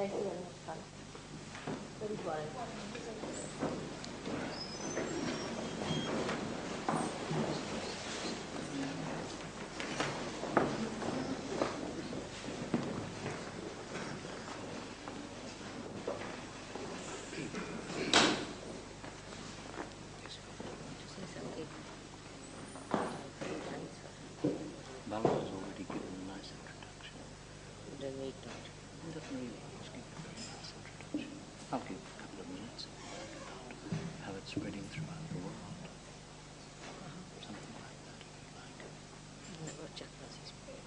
Thank you very much, Kala. Very quiet. Bala has already given a nice introduction. Then wait not. Definitely, let's give a very nice introduction. I'll give a couple of minutes and have it spreading throughout the world. Something like that, if you like. Never chakras is prayed.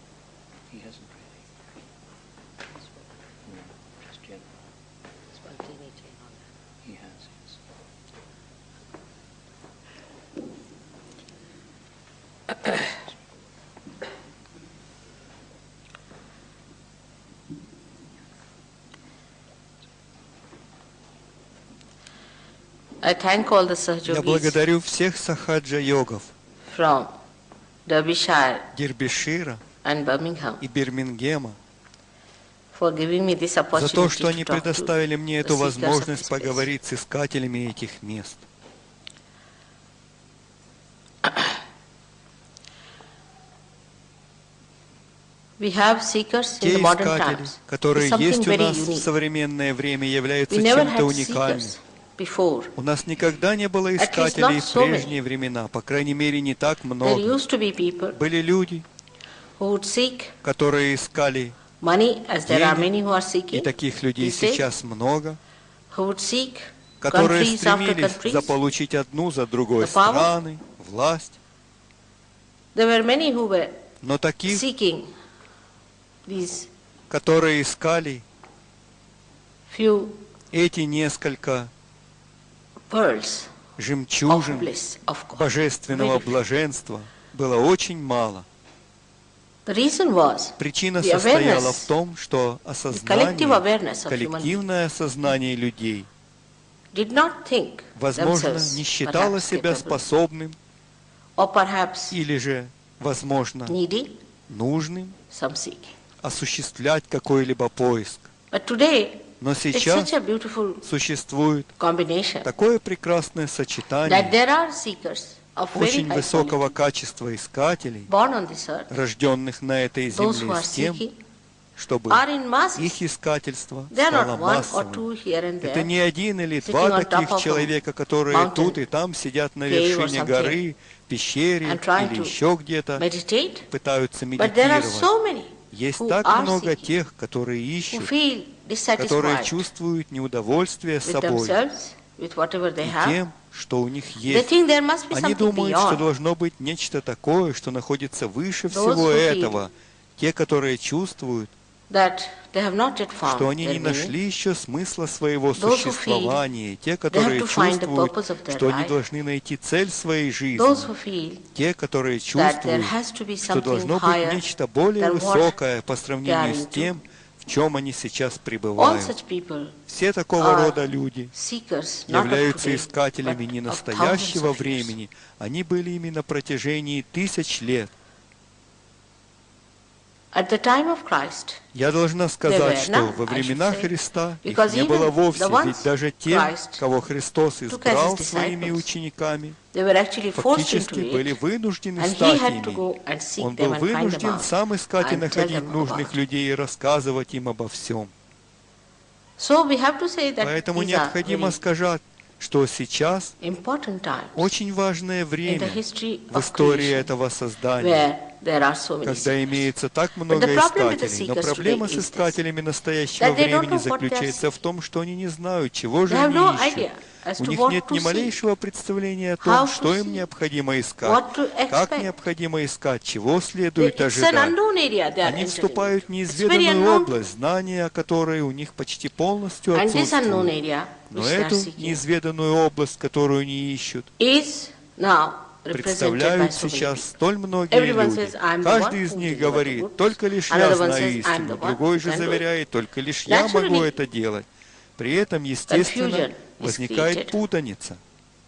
He hasn't really. No, just general. Spontaneity and all that. He has his. I thank all the Я Sahajogis благодарю всех сахаджа-йогов from Derbyshire Дербишира and Birmingham и Бирмингема for giving me this за opportunity то, что to они talk to предоставили мне the эту seekers of возможность this place. поговорить с искателями этих мест. We have seekers in Те the modern искатели, times. которые It's something есть у very нас в unique. современное время, являются We never чем-то had уникальным. seekers before. У нас никогда не было least искателей not в so many. прежние времена, по крайней мере, не так There много. used to be people Были люди, who would seek которые искали, money, as there are денег, many who are и seeking, таких людей these days, сейчас много, who would seek которые countries after стремились countries. заполучить одну за другой The power. страны, власть. There were many who were Но таких, seeking these которые искали few эти несколько pearls of жемчужин bliss of God. божественного Very few. блаженства, было очень мало. The reason was Причина the состояла awareness, в том, что collective осознание, awareness of human beings коллективное осознание людей, did not think возможно, themselves не считало perhaps себя capable, способным or perhaps или же, возможно, needy нужным some seeking. осуществлять какой-либо поиск. But today, Но it's сейчас such a beautiful существует combination такое прекрасное that сочетание there are seekers of very очень high высокого quality, качества искателей, born on this earth, рожденных на этой those who земле are с тем, seeking, чтобы are in masses. их искательство They are стало not one or массовым. two here and Это there, не один или sitting два on top таких of a человека, которые mountain, тут и там сидят на cave or вершине something, горы, пещере and trying или to еще где-то meditate. пытаются But there are медитировать. so many Есть who так are много seeking, тех, которые who ищут, feel которые dissatisfied чувствуют неудовольствие с with собой themselves, with whatever they и have. тем, что у них They есть. think there must be Они something думают, что beyond. должно быть нечто такое, что находится выше Those всего who feel этого. Те, которые чувствуют, That they have not yet found что они their не meaning. нашли еще смысла своего Those who существования, те, They have которые to find the чувствуют, purpose of their что они life. должны найти цель своей жизни, Those who feel те, которые that there чувствуют, has to be что something должно быть higher нечто более than what высокое по they are сравнению с into. тем, в чем они сейчас All пребывают. such people Все такого are рода люди seekers not of являются today, искателями but не of настоящего thousands of years. времени, они были ими на протяжении тысяч лет. At the time of Christ, Я должна were сказать, что none, во I should времена say, Христа их because не even было вовсе, the ones ведь даже те, Christ кого Христос took as избрал his своими disciples, учениками, they were actually forced фактически into были it, вынуждены and he стать had to ими. go and seek Он them был and find them вынужден out сам искать и and tell находить them нужных about. людей и рассказывать им обо всем. So we have to say that Поэтому these are необходимо very сказать, что сейчас important times очень важное in the время history в of истории creation, этого создания, where there are so many когда seekers. имеется так много the problem with the искателей. Но seekers проблема today с is this, искателями настоящего that they don't времени know what they are заключается в том, что они не знают, чего же They have они no ищут. idea as У to них what нет to ни seek, малейшего представления о how том, to что им seek, необходимо искать, what to как expect. необходимо искать, чего следует It's an ожидать. unknown area they are Они entering вступают в into. It's very неизведанную unknown. область, знания о которой у них почти полностью And this unknown отсутствуют. area Но which they are эту seeking неизведанную область, которую они ищут, is now represented by представляют so many сейчас people. столь многие Everyone люди. says, "I'm the Каждый one из who них delivered the говорит, goods." только лишь я Another one знаю says, "I'm истину, the one другой who же can do it." заверяет, только лишь я могу Naturally, это делать. При этом, естественно, confusion is возникает created. путаница.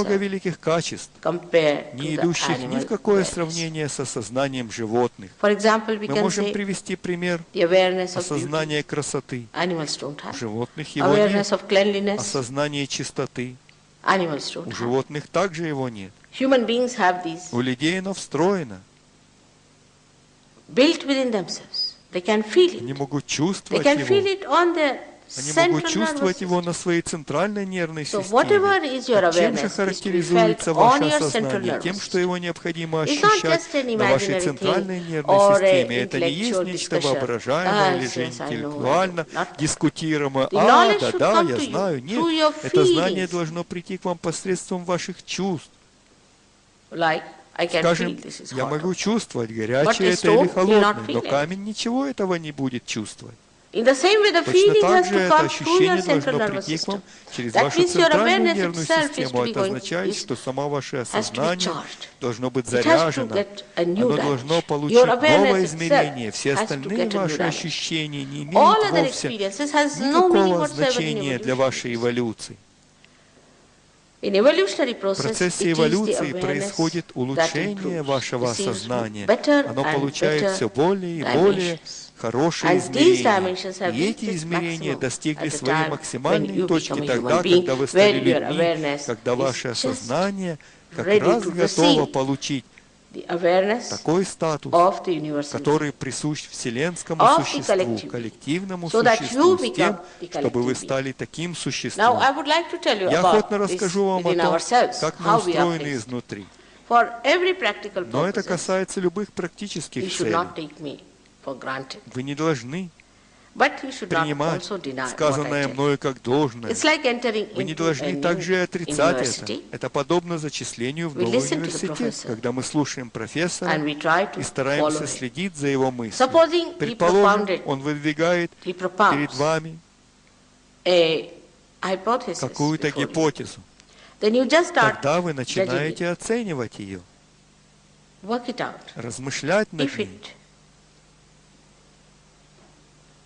много великих качеств, compared не to the идущих ни в animal какое awareness. сравнение с осознанием животных. For example, we Мы can можем say привести пример the awareness of beauty. осознания красоты. Animals don't У have. животных его нет. Awareness of cleanliness. Осознание чистоты. Animals У don't have. животных также его нет. Human beings have these У людей оно встроено. built within themselves. They can feel Они it. могут They чувствовать can feel его. it on their Они могут central чувствовать nervous его system. на своей центральной нервной So системе. whatever is your Так чем awareness же is to be felt характеризуется on ваше your central осознание? Тем, nervous что system. его необходимо It's not ощущать just an на вашей imaginary центральной thing нервной or системе. a Это не есть intellectual нечто discussion. воображаемое или Yes, же yes, I know, интеллектуально not that. дискутируемое. The knowledge Да, should да, come я to you знаю. Нет, through your это знание feelings. должно прийти к вам посредством ваших чувств. Like, I can feel Скажем, this is я hot. могу чувствовать, But горячее a это или stone will not холодное, feel но it. камень ничего этого не будет чувствовать. In the same way, the Точно feeling так has же to это come through your ощущение central должно nervous прийти к вам system. через That вашу means your центральную awareness нервную itself is систему. to be Это going, означает, что само ваше has to be осознание charged. должно быть It has to заряжено. get a new Оно должно dimension. получить Your awareness новое itself измерение. Все has to остальные get a new ваши dimension. ощущения не All имеют other вовсе experiences has no meaning никакого whatsoever in значения для вашей evolution. эволюции. In evolutionary В process, процессе it is the эволюции awareness происходит that улучшение improves. вашего It seems осознания. better Оно and получает better все более и более dimensions. хорошие And these измерения. dimensions have И reached эти its измерения maximum достигли at the своей time when максимальной you точки become a тогда, human being, когда вы стали when your людьми, awareness когда is ваше just осознание как ready раз to готово receive получить the awareness такой статус, of the universal который присущ вселенскому of the существу, collective, коллективному so that существу, you с become тем, the чтобы вы collective стали таким Now, существом. I would like to tell you Я about охотно this расскажу вам о within том, ourselves, как мы how we are устроены placed. изнутри. For every practical Но это purposes, касается любых you практических should целей. not take me for granted. Вы не должны But you should not принимать also deny what I сказанное tell you. мною как должное. It's like entering Вы не into a должны new также отрицать это. university, Это подобно зачислению в We новый listen to the университет, professor. когда мы слушаем профессора and we try to и follow стараемся him. следить за его мыслью. Supposing he Предположим, propounded, он выдвигает he перед propounds вами a hypothesis какую-то before you. гипотезу. Then you just start Тогда вы judging it. начинаете оценивать ее, Work it out. размышлять над If ней. it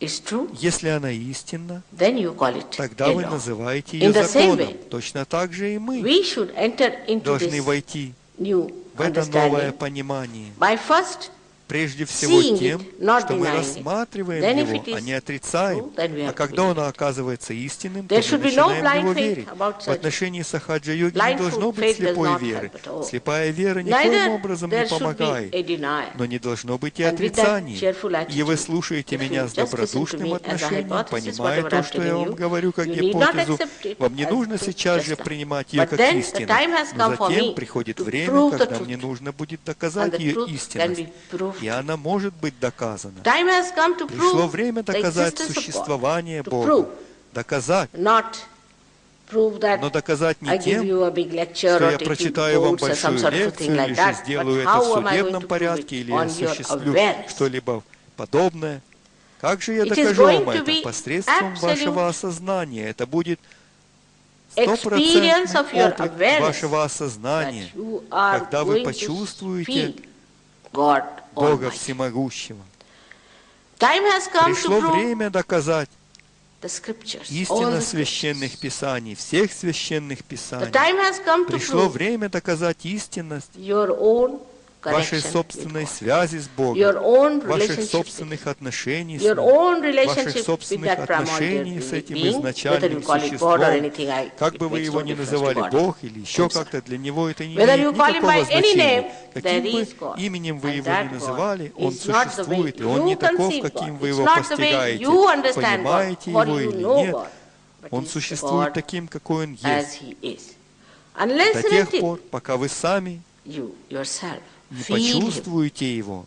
is true, Если она истинна, then you call it тогда a вы law. называете In ее the same законом. way, Точно так же и мы We should enter into должны this войти new в это новое understanding понимание. by first Прежде всего seeing тем, it, not что мы denying it. рассматриваем Then if его, it is а не отрицаем. true, then we have А to когда believe оно оказывается истинным, то There мы should be no начинаем в blind него faith верить. about В surgery. отношении сахаджа-йоги не Blind должно быть faith does слепой not веры. help at all. Слепая вера никоим Neither образом не there should be помогает. a denial. Но не должно быть и And with that отрицания. cheerful И вы attitude, слушаете if you меня just с listen to добродушным me as a отношением, hypothesis, понимая whatever то, I'm что я telling вам you, говорю как you need not гипотезу. accept it Вам не as нужно truth сейчас just же now. принимать ее But как then the истину. time has Но come for затем me приходит to время, prove the когда truth. мне нужно будет And доказать the ее truth can истинность. be proved. И она может быть доказана. Time has come to Пришло prove время the доказать existence of God. существование To Бога. prove, Доказать. not prove that Но доказать не I give тем, you a big lecture что or я take you прочитаю вам boards or some большую sort of thing лекцию, like или же that. сделаю But это в how am I going судебном to prove порядке, it или on your осуществлю awareness? что-либо подобное. Как же я It is докажу going вам to это? be Посредством absolute вашего осознания. Это будет Experience of стопроцентный your опыт awareness вашего that осознания, you are когда вы going to почувствуете feel God Бога Almighty. Всемогущего. Time has come to Пришло prove время доказать the scriptures, all истину the священных scriptures. писаний, всех священных The писаний. time has come to Пришло prove время доказать истинность your own вашей connection собственной with God, связи с Богом, your own ваших relationship собственных отношений с your Ним, own ваших relationship with собственных that отношений с primordial этим being, whether изначальным you call it God or существом. anything, Как it бы вы makes его no ни difference to называли, God Бог или еще himself. как-то, для Него это не Whether имеет you call him by никакого any значения. name, Каким there бы is God. именем вы And его that ни God называли, Он is not the way существует, и Он не you таков, conceive каким God. вы It's его not the way постигаете, you understand God, понимаете or его you или know нет. God, but Он He's существует God таким, какой Он as есть. He is. Unless До and тех until пор, пока вы сами you yourself не feel Him, почувствуете Его,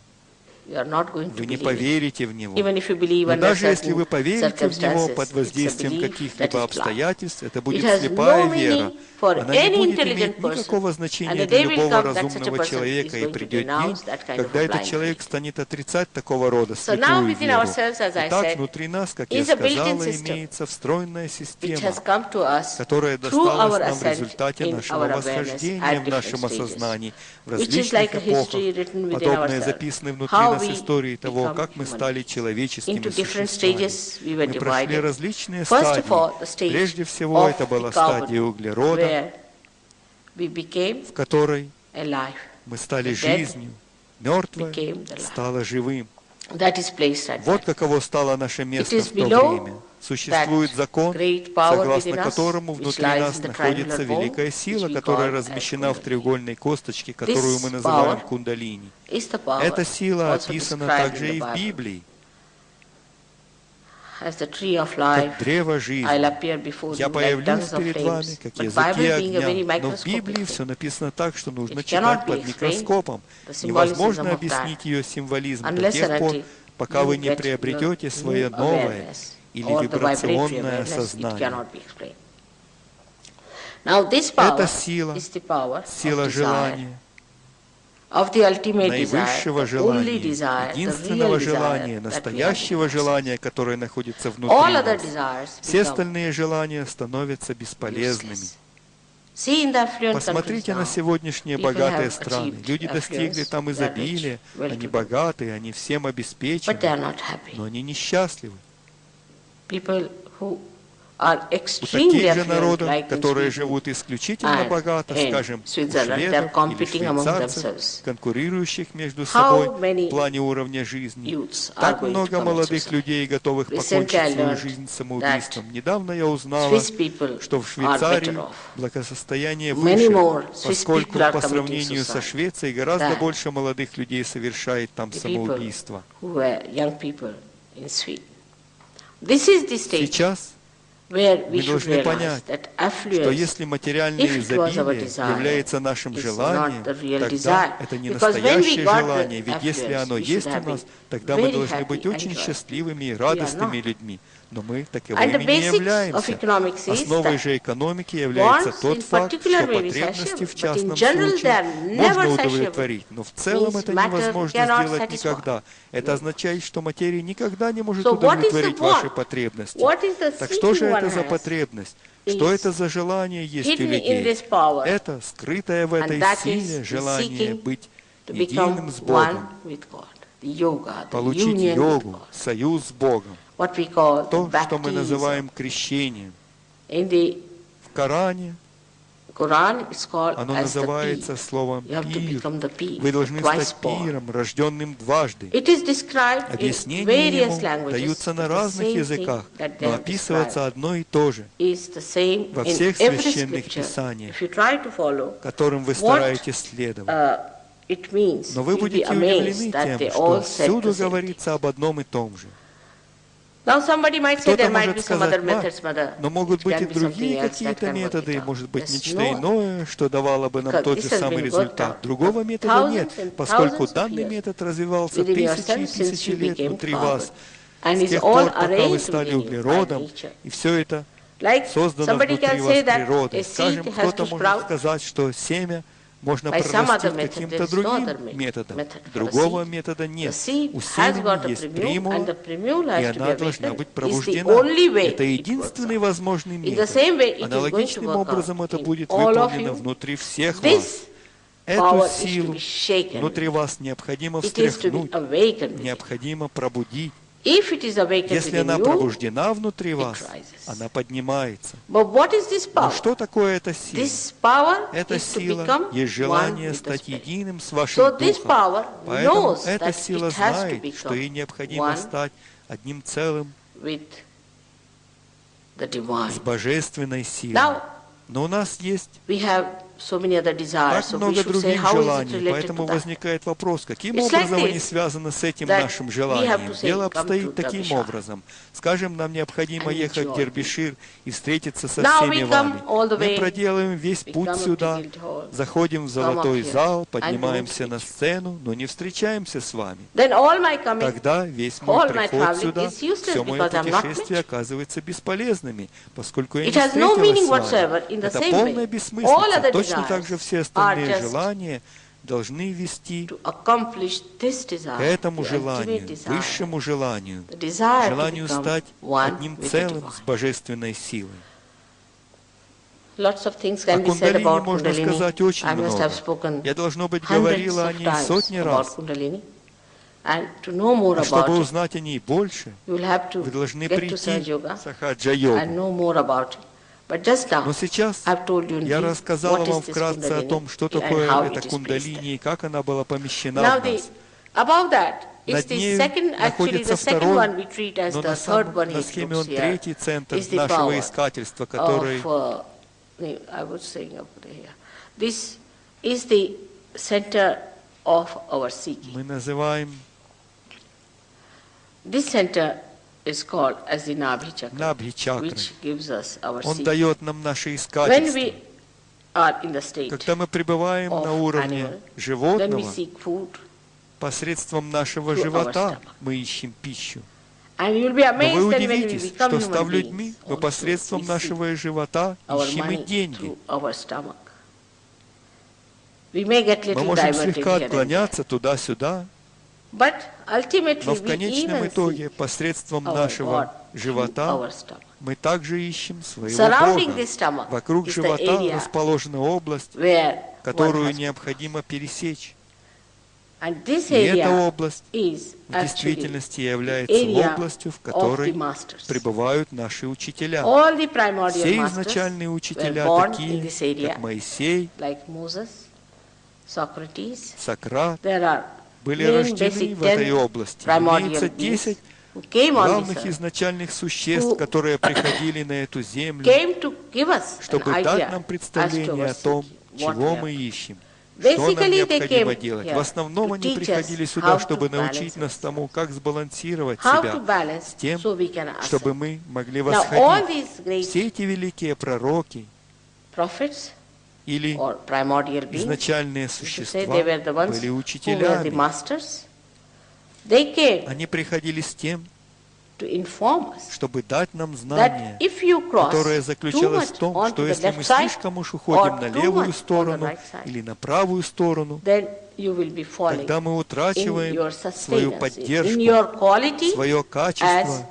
you are not going to вы не believe it. поверите в Него. Even if you believe Но under даже если certain вы поверите в Него circumstances, под it's a воздействием belief that каких-либо is blind. обстоятельств, это It будет has слепая no вера. meaning for Она не any будет intelligent иметь person. никакого And значения the для day will любого come that such a разумного person is человека, и going to придет день, denounce that kind of когда a этот blind человек faith. станет отрицать такого рода So now слепую within веру. ourselves, as I Итак, said, внутри нас, как я is a built-in сказала, system имеется встроенная which система, has come to us которая through досталась our нам в ascent результате in нашего our awareness восхождения at в different нашем stages, осознании в which is различных like a эпохах, history written within подобное ourselves, записанное внутри how нас we истории того, become как мы human стали beings. человеческими Into different существами. stages we were Мы прошли divided. различные First of all, the стадии. stage Прежде всего, of это была the carbon, стадия углерода, where we became в которой alive. мы стали The dead жизнью, мертвое became the life. стало живым. That is placed at Вот that. каково стало наше место is в то below время. Существует that закон, great power согласно within us, которому which внутри lies нас in the находится triangular bone, великая сила, which we которая call as размещена в Kundalini. треугольной косточке, которую мы This называем power кундалини. Is the power Эта сила also описана described также in и the в Bible. Библии. as the tree of как life, древо I'll жизни. appear before Я you like появлюсь tongues of перед вами, flames. как But языки Bible being a very огня. Но в microscopic Библии thing, все написано так, что нужно it cannot читать be под explained, микроскопом. the symbolism Невозможно of that, объяснить ее символизм до unless тех and пор, until пока you вы не get приобретете your свое new новое awareness или or the vibratory вибрационное awareness, it сознание. cannot be explained. Now this Это power сила, is the power сила of desire, желания, of the ultimate desire, наивысшего the only желания, desire, the единственного real желания, desire that we have настоящего within ourselves. желания, которое находится All внутри other нас. desires Все become остальные желания становятся бесполезными. useless. See in the affluent countries Посмотрите на now, сегодняшние people богатые have страны. achieved Люди достигли affluence, там they are изобилия, rich, они well-to-do, богатые, они всем but they обеспечены, are not happy. но они несчастливы. People who are У extremely таких же affluent, народов, like in которые Sweden живут исключительно and богато, in скажем, у Switzerland, they are шведов или competing among швейцарцев, themselves. конкурирующих между How собой many в плане уровня жизни. youths are Так going to много commit молодых suicide. людей, готовых Recently I покончить свою learned жизнь самоубийством. Недавно я узнала, Swiss people что в are Швейцарии better off. благосостояние Many выше, more Swiss поскольку people are по committing сравнению со suicide Швецией гораздо than больше молодых людей совершает там the people самоубийство. who were young people in Sweden. This is the state Сейчас where we мы should должны realize понять, that что affluence, если материальное if it was our изобилие desire, является нашим is желанием, not the real тогда desire. это не Because when we настоящее got the желание, ведь если affluence, оно we should есть у have нас, been тогда мы very должны быть happy and очень joyful. счастливыми и We are радостными not. людьми. Но мы And the таковыми не basics of являемся. economics is Основой that же экономики является wants тот in факт, particular что may be потребности satiable, в but in частном general they случае are never можно satiable. удовлетворить, но в целом Means это matter невозможно cannot сделать satisfy. никогда. Это означает, что материя никогда не может So what is the удовлетворить ваши want? потребности. What is the Так что же seeking это one за has потребность? Что is это за желание есть у hidden in людей? this power, Это скрытое в этой and that силе is желание seeking быть to единым become с one Богом, with God. The yoga, the получить union with йогу, God. союз с Богом. What we call То, the что мы baptism. называем крещением. In the В Коране Quran, it's called оно as the называется pir. словом You have to пир. become the pir, Вы должны twice стать born. пиром, рожденным дважды. It is described in Объяснения various ему languages. даются на but the разных same языках, thing that they но have описывается described одно и то же, is the same во in всех every священных scripture. писаниях, If you try to follow, которым вы what, стараетесь следовать. it means, Но вы you'll be будете amazed удивлены that they тем, что all said всюду the same thing. говорится об одном и том же. Now somebody might say Кто-то there might может be some other сказать, methods, mother. но могут It быть can и be something другие else that какие-то can work методы, it out. может быть There's нечто no иное, что давало бы нам Because тот this же has самый been результат. worked out Другого for метода thousands нет, and поскольку thousands of данный years метод развивался within тысячи yourself и since тысячи you лет became внутри forward. вас. And С is тех all пор, пока вы arranged стали within you by углеродом, nature. и все это Like создано somebody внутри can вас say that природой. a Скажем, seed has кто-то to может sprout сказать, что семя можно by some other прорастить method. каким-то There is no другим other методом. method for a Другого seed. метода The нет. seed У has got семени a есть primule, and примула, the primule и has to be она должна awakened. быть It's the пробуждена. only way Это it works единственный out. возможный In the метод. same way, it is going to Аналогичным work образом out это in будет all of выполнено you. внутри всех This вас. Эту power is to силу be shaken. внутри вас необходимо It is to be встряхнуть, awakened. within. необходимо пробудить. If it is awakened Если within она you, пробуждена внутри вас, rises. она поднимается. but what is this Но power? что такое эта сила? This power Эта is to сила become есть one желание with the стать Spirit. единым с вашим So this духом. power Поэтому knows эта that сила it has to знает, что ей become необходимо one стать одним целым with the с divine. божественной силой. Now, Но у нас есть we have so many other desires, так so we много should say, других how is it желаний, related поэтому to that? возникает вопрос, каким It's like образом они this, связаны с этим that нашим we have желанием. to say, Дело come обстоит to таким Derbyshire образом. Скажем, нам необходимо and ехать в enjoy. Дербишир и встретиться со Now всеми we come вами. all the Мы way, проделаем весь we путь come up to сюда, Guildhall, заходим в come золотой up here, зал, and поднимаемся don't на meet you. сцену, но не встречаемся с вами. Then all my coming, Тогда весь мой all my приход traveling сюда, is useless все мое because I'm not путешествие met. оказывается бесполезными, поскольку я It не has no meaning встретилась с whatsoever. вами. In the Это same полная way, all бессмыслица. other Точно так же desires все are остальные just желания должны вести to accomplish this desire, к этому the желанию, ultimate desire, высшему желанию, the desire to желанию become стать one одним with the целым divine. с божественной силой. Lots of things О can be said кундалини about можно Kundalini. сказать очень I must много. have spoken Я, должно быть, hundreds говорила о of ней times сотни about раз. Kundalini. And to know more А about чтобы it, узнать о ней больше, you will have to вы должны get to прийти Sahaja в Yoga and Сахаджа-йогу. know more about it. But just now, Но сейчас I've told you in я brief рассказала what вам is this вкратце о том, что Kundalini and такое how это it is placed кундалини и как она была помещена Now в the, нас. above that is Над the нею second, actually находится the second второй, one we treat as но the на, third one на he схеме он looks here, третий центр is the нашего power искательства, который of, I was saying up here. This is the center of our seeking. мы называем This center is called as the Nabhi Chakra, Набхи чакры. which gives us our Он seed. дает нам наше When искательство. we are in the state Когда мы пребываем на of уровне animal, then we животного, seek food, посредством нашего through our живота stomach. мы ищем пищу. and you will be Но вы amazed that when we удивитесь, become что human став людьми, beings, мы also посредством we seek нашего живота our ищем и money деньги. through our stomach. We may get Мы little можем diverted слегка here and there, отклоняться туда-сюда, but ultimately но в we конечном even итоге seek посредством our нашего God through живота our stomach. мы также ищем своего Surrounding Бога. this stomach Вокруг is the живота area расположена область, where one которую has to- необходимо пересечь. And this И эта area область is в actually действительности является area областью, в of the которой masters. пребывают наши учителя. All the primordial Все masters изначальные were учителя born in такие, this area, как Моисей, like Moses, Socrates. Сократ, There are были 10 рождены basic в этой 10 области. primordial Имеется beings 10 who came on главных this earth, изначальных существ, who которые приходили на эту землю, came to give us an чтобы дать idea нам as to представление our о том, seeking, what чего we мы have. ищем, что нам Basically, they необходимо came делать. here В основном to они teach приходили us сюда, how чтобы to научить balance нас тому, как сбалансировать how to себя, balance с тем, so we can ascend. чтобы мы могли Now, all восходить. these great Все эти великие пророки prophets или or primordial beings, изначальные we should say существа they were the ones были who were the учителями. masters. They came Они приходили с тем, to inform us чтобы дать нам that знания, if you cross которое too заключалось в much том, onto что the если мы left side слишком уж уходим or на too левую much on the сторону right side, или на правую сторону, then you will be falling тогда мы in утрачиваем your свою sustenance, in поддержку, your quality свое качество as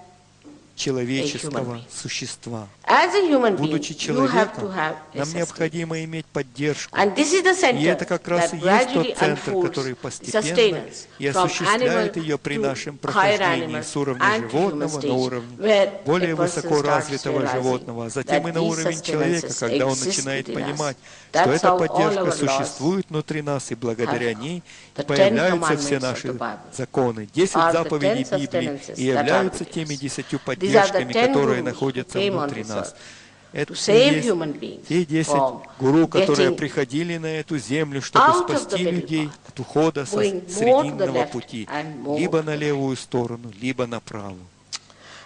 человеческого being. существа. as a human being. Будучи You have to человеком, have a нам sustenance. необходимо иметь поддержку. And this is the И это center как раз that и есть gradually тот центр, unfolds который the постепенно sustenance и from осуществляет animal ее при to нашем higher прохождении animals с уровня and to human животного на stage, уровень where более a person высоко starts развитого realizing животного, а затем и that на these уровень человека, sustenances когда он exist начинает within us. понимать, That's что эта how all поддержка our laws существует внутри нас, и благодаря ней the и появляются 10 все commandments of наши the Bible законы, 10 are the заповедей 10 Библии, sustenances и that are являются within теми us. 10 These are the поддержками, 10 которые gurus находятся who came on внутри this нас. earth Это to и save есть human beings те 10 from гуру, которые getting приходили на эту землю, чтобы out of the спасти middle людей path, от ухода со going more to the срединного left пути, and more либо to на the левую сторону, либо направо.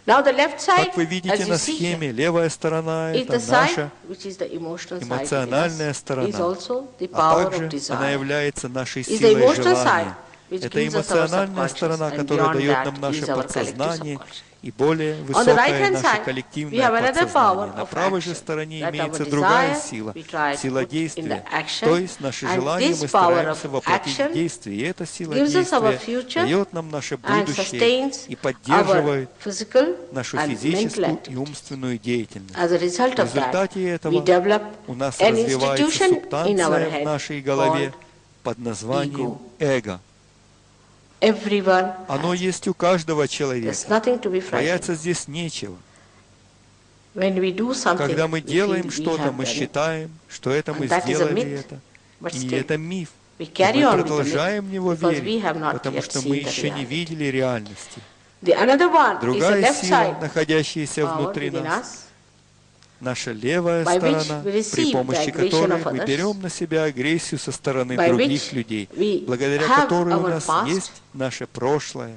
Now the left side, Как вы видите as you на see here, схеме, левая сторона – is это the side наша which is the emotional side within эмоциональная us, сторона, is also the а power of также она desire. является нашей Is the силой emotional side желания. which Это gives us our эмоциональная subconscious, сторона, and которая beyond дает that нам наше is our collective подсознание subconscious. и более On the right высокое hand наше side, we коллективное have another power подсознание. На of правой же action, стороне that имеется our другая desire сила, we try to сила put in the действия. action, То есть наши and желания this мы power стараемся of воплотить action в действие. И эта сила gives us our действия future дает нам наше and будущее sustains и our поддерживает physical нашу and mental физическую и activities. умственную деятельность. As a result В of that, результате we этого develop у нас an развивается institution in our субстанция в head нашей голове called под названием ego. эго. everyone Оно has. есть у каждого There's человека. nothing to be frightened. Бояться здесь нечего. When we do something, Когда мы we делаем feel we что-то, have мы done it. считаем, что это мы And that is a сделали myth. это. But И still, это миф. we И carry мы on with the продолжаем в него myth because we верить, have not потому yet что seen мы the еще не reality. видели реальности. The another one is the Другая left сила, side находящаяся power внутри within нас, us, наша левая by which сторона, we receive при the помощи aggression которой of мы others, берем на себя агрессию со стороны by других which людей, we благодаря have которой у our нас past, есть наше прошлое.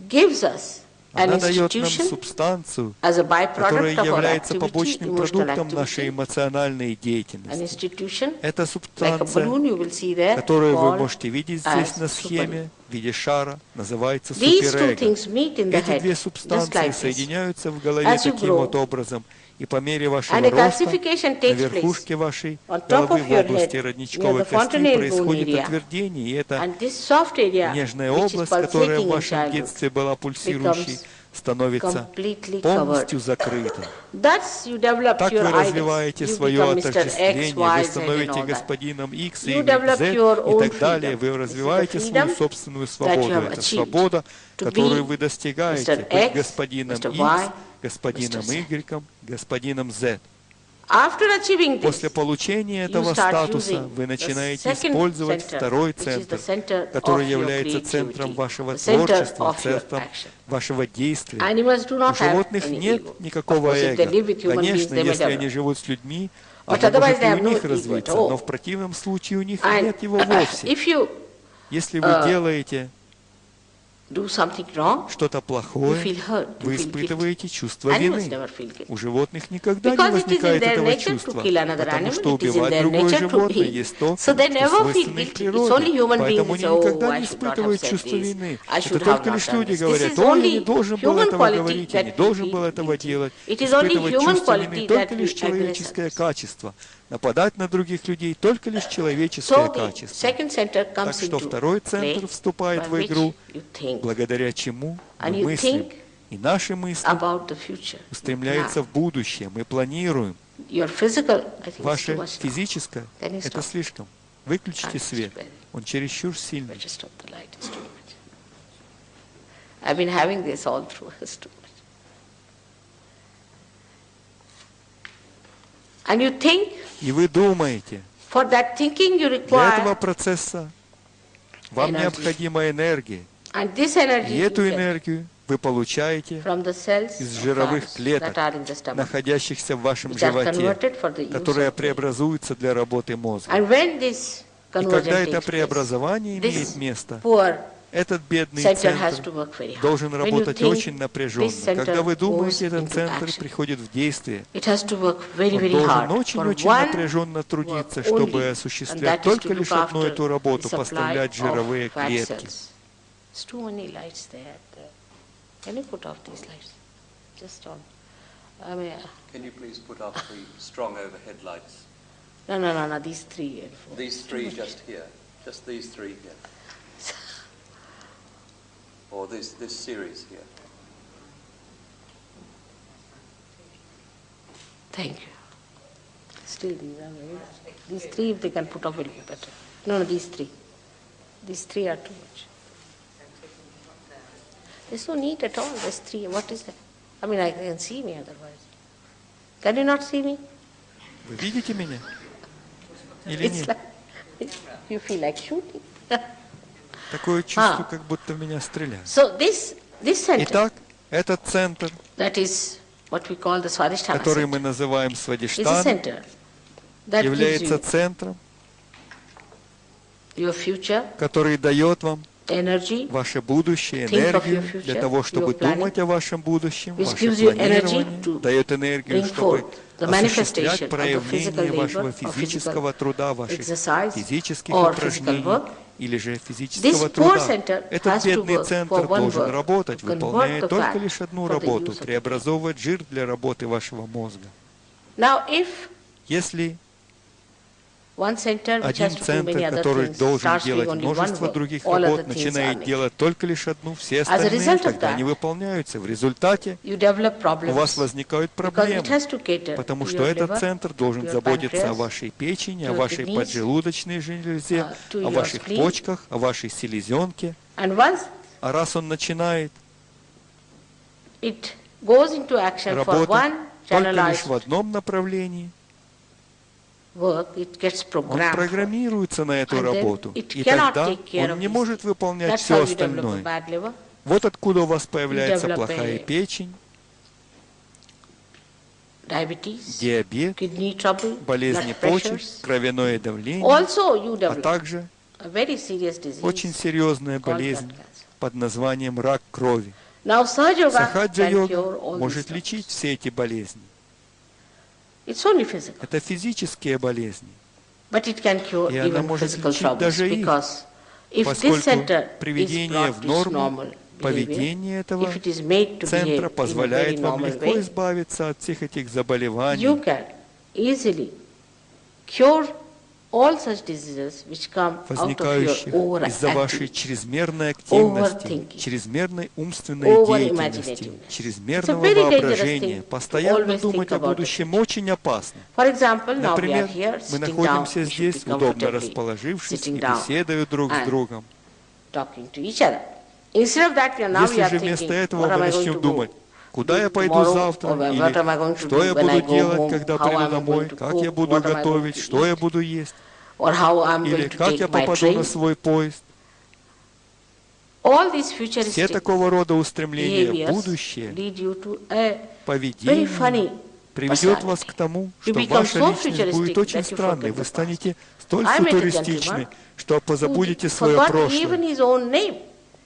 gives us an Она дает нам institution субстанцию, as a которая byproduct of our является activity, побочным emotional продуктом нашей activity. эмоциональной An деятельности. institution Это like a субстанция, balloon you will see there, которую вы called можете видеть здесь as на схеме в виде шара, называется These two суперэго. things meet in the Эти head, две just субстанции like this. соединяются в голове As you таким grow, вот образом, и по мере вашего and a роста calcification на takes верхушке вашей on top головы of в your области head, родничковой near the кости fontanelle bone происходит area. отвердение, и эта And this soft area, нежная which is область, которая в pulsating in вашем childhood, детстве была пульсирующей, becomes становится completely полностью covered. закрыта. Thus you develop Так your вы idols. развиваете You свое become Mr. X, отождествление, Y, вы Z and становите all that. господином X, You Y, develop Z your и own так далее. freedom. Вы This is the развиваете freedom свою собственную that you свободу. have Это achieved свобода, to которую be вы достигаете, Mr. быть X, господином Mr. X, Y, господином Mr. Z. Y, господином Z. After achieving this, После получения you этого start статуса using вы the начинаете second использовать center, второй which is the центр, center который of your является центром creativity, вашего the center творчества, of your центром action. вашего действия. Animals do У not have животных any нет ego. никакого Of course, if they эго. live with human beings, Конечно, they may если они develop. живут с людьми, But оно otherwise может и they у have них no ego at развиться, all. но в противном случае у них And нет его вовсе. if you Если вы делаете do something wrong, что-то you плохое, feel hurt, you вы feel guilty. испытываете чувство Animals вины. never feel guilty. У животных никогда не Because it is in возникает their этого nature to чувства, kill another потому animal, что it is in убивать their другое nature to животное eat. есть то, So they что never feel свойственно их guilty. It's only природе. human Поэтому beings они who say, никогда oh, I не should not have испытывают said чувство this, вины. I Это should have только not лишь done люди this. This говорят, is ой, я only не должен был human этого quality говорить, я не that we должен feel был этого guilty. делать. It is only Испытывать human чувство quality вины that только we лишь aggress человеческое others. качество. Нападать на других людей только лишь человеческое So the качество. second center Так comes что into второй play, центр вступает by в which игру, you think благодаря чему And мы you мыслим. think И наши мысли about the future. устремляются Now, в будущее. Мы планируем. your physical, I think it's too Ваше much now. физическое Can you – это stop? слишком. Выключите Can't свет. stop it. Он чересчур сильный. Better stop the light, it's too much. I've been having this all through, it's too much. And you think, И вы думаете, for that thinking you для этого require, процесса вам Energy. необходима энергия. and this energy И you эту get энергию вы получаете from the cells из of жировых fats клеток, that are in the stomach, находящихся в вашем which are животе, converted for the use которые of brain. преобразуются для работы мозга. And when this И когда conversion это takes place, преобразование имеет this место, poor этот бедный center has центр to work very hard. должен When you работать think очень напряженно. this center Когда вы goes думаете, этот into центр action, приходит в действие. it has to work very, Он very должен hard for очень-очень one напряженно трудиться, work чтобы only, and осуществлять that is только to лишь look одну after эту работу, the supply поставлять of жировые fat клетки. cells. There's too many lights there. Can you put off these lights? Just on. I mean, Can you please put up the strong overhead lights? no, these three and four. These three just here. Just these three here. Or this series here. Thank you. Still these are very nice. These three, if they can put off, will be better. No, these three. These three are too much. There's no need at all. There's three. What is that? I mean, I can see me otherwise. Can you not see me? Вы видите меня? Или It's нет? like you feel like shooting. Такое чувство, как будто в меня стреляют. So this center, Итак, этот центр, that is what we call the Swadhisthana который center, мы называем is a Свадhisthана, center that gives является you центром, your future, который дает вам energy, ваше будущее, Think of your энергию future, для того, чтобы your planning, думать о вашем будущем, which ваше gives you energy планирование, to дает энергию, bring чтобы forth the осуществлять manifestation of the проявление physical вашего labor or физического труда, ваших exercise физических or physical упражнений work. или же физического This poor труда. center Этот has to бедный work центр for one должен work, работать, to convert выполняя the только fat лишь одну for the работу, use of the преобразовывать жир для работы вашего мозга. Now, if Если one center which один has to do центр, many other который things, должен starts doing делать only one множество work, других all работ, other things are начинает neglected. делать только лишь одну, все As a остальные result of тогда that, не выполняются. В результате you develop у problems вас возникают because проблемы, it has to cater потому to что your этот liver, центр должен to your заботиться о pancreas, вашей печени, to о your вашей kidneys, поджелудочной железе, to о your ваших spleen. почках, о вашей селезенке. and once А раз он начинает it goes into action for работать one только лишь channelized в одном направлении, work, it gets он programmed. программируется на эту And then работу, it и cannot тогда take care он of не these может выполнять That's все how you develop a остальное. bad liver, Вот откуда у вас появляется develop плохая a печень, diabetes, диабет, kidney trouble, болезни blood почек, pressures. кровяное давление, Also, you а develop также a very serious disease очень серьезная called blood болезнь cancer. под названием рак крови. Now, Sahaja Yoga Сахаджа can cure йога all these может problems. лечить все эти болезни. It's only physical, Это физические болезни, but it can cure И она even может physical лечить troubles даже их, because if this поскольку center is приведение brought в to its норму, normal behavior, поведение этого if it is made to behave центра in a very позволяет вам normal легко way, избавиться от всех этих you заболеваний. can easily cure all such diseases which come out of your возникающих из-за вашей overactivity. чрезмерной активности, Overthinking. чрезмерной умственной Over-imaginativeness. деятельности, It's a чрезмерного very dangerous воображения. thing to Постоянно always думать think о about the будущем очень опасно. For example, now we are Например, here, мы sitting down, находимся we should здесь, be удобно comfortably расположившись, и sitting down беседуя друг с and другом. talking to each other. Instead of that, we Если are же thinking, вместо этого what am мы I going to начнем do? думать, куда я пойду tomorrow, завтра, or what am I going или to что do я when I буду go делать, home, когда how приду am I домой, going to как cook, я буду what am I going готовить, to что я eat, буду есть, or how I'm или going to как я take my попаду на train. свой поезд. All these Все futuristic такого рода устремления в behaviors будущее, lead you to a very поведение funny приведет вас personality. к тому, You что become ваша so личность будет futuristic очень that you странной. forget Вы the станете столь I met a футуристичны, gentleman что who позабудете свое forgot прошлое. even his own name.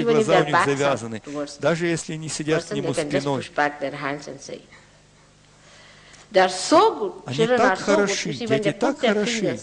если Even if глаза у their них backs are завязаны, towards the даже если они сидят к person, they нему can just спиной, push back their hands and say. They are so good. они Children are так so good. хороши, You see, when they дети так put their хороши. fingers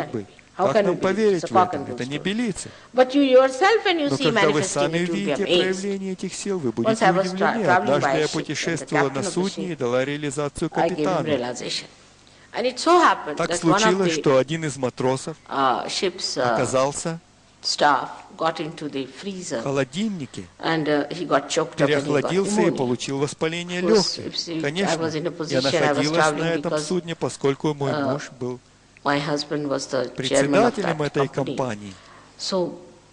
может can быть. be? How Как can нам we believe? поверить It's a в cock это? and bull Это не story. белицы. But you yourself, when you Но see когда вы manifesting сами it, you'll be увидите amazed. проявление этих сил, вы Once будете I was удивлены. traveling Однажды by a я ship, and the путешествовала на captain of the судне и ship, дала реализацию I gave him капитану. realization. And it so happened Так that one of случилось, the что один из матросов ship's оказался staff got into the в freezer холодильнике, and he got choked up and he got переохладился и pneumonia. получил воспаление Of course, легких. I Конечно, was in a я position, I was находилась на traveling этом because судне, поскольку мой муж был my husband was the chairman of председателем that этой company. компании. So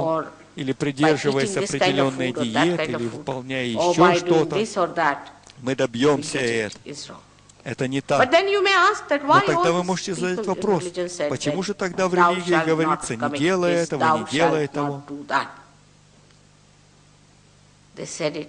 телом, или придерживаясь определенной диеты, или выполняя or еще by doing что-то, this or that, мы we добьемся get it, этого. is wrong. Это не But так. then you may ask that Но why тогда вы all можете these задать people in вопрос, religion said почему that же тогда в thou религии shalt говорится, not не commit делай this, этого, thou не делай shalt того? not do that. They said it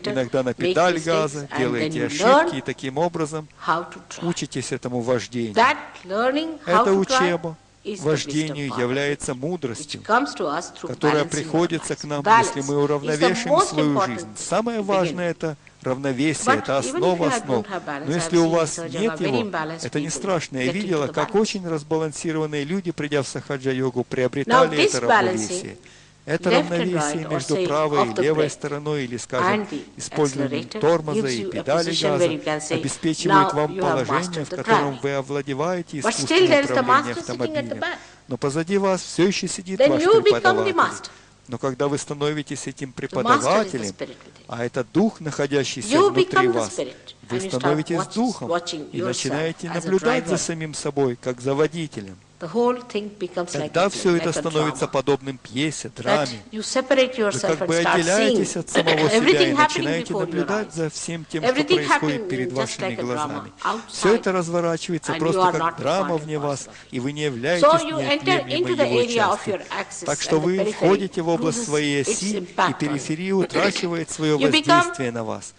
accelerator, иногда на make педаль mistakes, газа, and then делаете you ошибки, и learn таким образом how to drive. учитесь этому вождению. That learning how Это to drive, учеба, is the вождению wisdom part, является which мудростью, comes to us through которая balancing our приходится к lives. нам, Balance если мы is the уравновешиваем most свою important жизнь. Самое to begin важное with. это равновесие, But это even if основа you основ. don't have balance, Но I если have у seen вас in нет Sahaja very его, imbalanced это не people страшно. Я get into видела, the как balance. очень разбалансированные люди, придя в сахаджа-йогу, Now приобретали this это balancing, равновесие. Это left and равновесие right, or между say правой и of the левой brake стороной, или, скажем, and the использованием accelerator тормоза gives и you a педали position where газа, you can say, обеспечивает now вам you have положение, mastered в the котором driving. вы овладеваете But still искусством there is the управления master sitting at the автомобилем. back. Но позади вас все еще сидит Then ваш you become the преподаватель. master. Но когда вы становитесь этим The master is the преподавателем, spirit within. а это дух, находящийся You внутри become the вас, spirit, вы and you start становитесь духом watching и yourself начинаете as a наблюдать за driver. самим собой, как за водителем. The whole thing becomes like Тогда все это a становится drama. подобным пьесе, That драме. you separate Вы yourself как and бы start отделяетесь seeing от самого себя и everything happening начинаете before your наблюдать eyes. за всем тем, что Everything происходит happening перед just вашими like a drama глазами. outside, Все это разворачивается and you просто are как not драма part вне and вас, parcel of it. и вы не So являетесь you enter неотъемлемой into the его area of частью. your axis, Так что and the вы periphery входите в область loses своей its оси, и impact on you. периферия утрачивает свое You become воздействие на вас.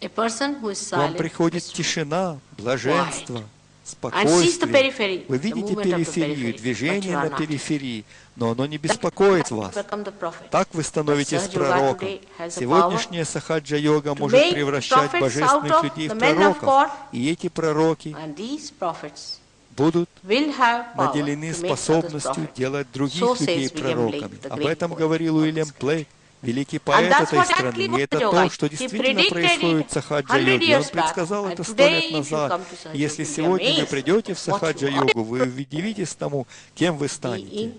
A person who is К вам silent, приходит peaceful. тишина, блаженство, And sees the спокойствие. periphery, Вы the видите movement of the периферию, periphery, but движение you are на not. периферии, но оно не That беспокоит you вас. become the prophet. Так вы становитесь But Sahaja Yoga пророком. today has a Сегодняшняя сахаджа-йога to может make превращать prophets божественных out of людей в the men of пророков. God. И эти пророки And these prophets будут will have power наделены to make others способностью prophets. делать So других says людей William Blake, пророками. the Об great этом poet говорил of Уильям this Блейк, великий And поэт that's этой what страны. actually И это Sahaja то, Yoga. что He действительно predicted происходит в it сахаджа-йоге. 100 Он years back. предсказал And это 100 today, лет if you назад. come to Sahaja, Если you'll be сегодня вы amazed придете в what you are сахаджа-йогу, вы удивитесь тому, кем вы be станете. in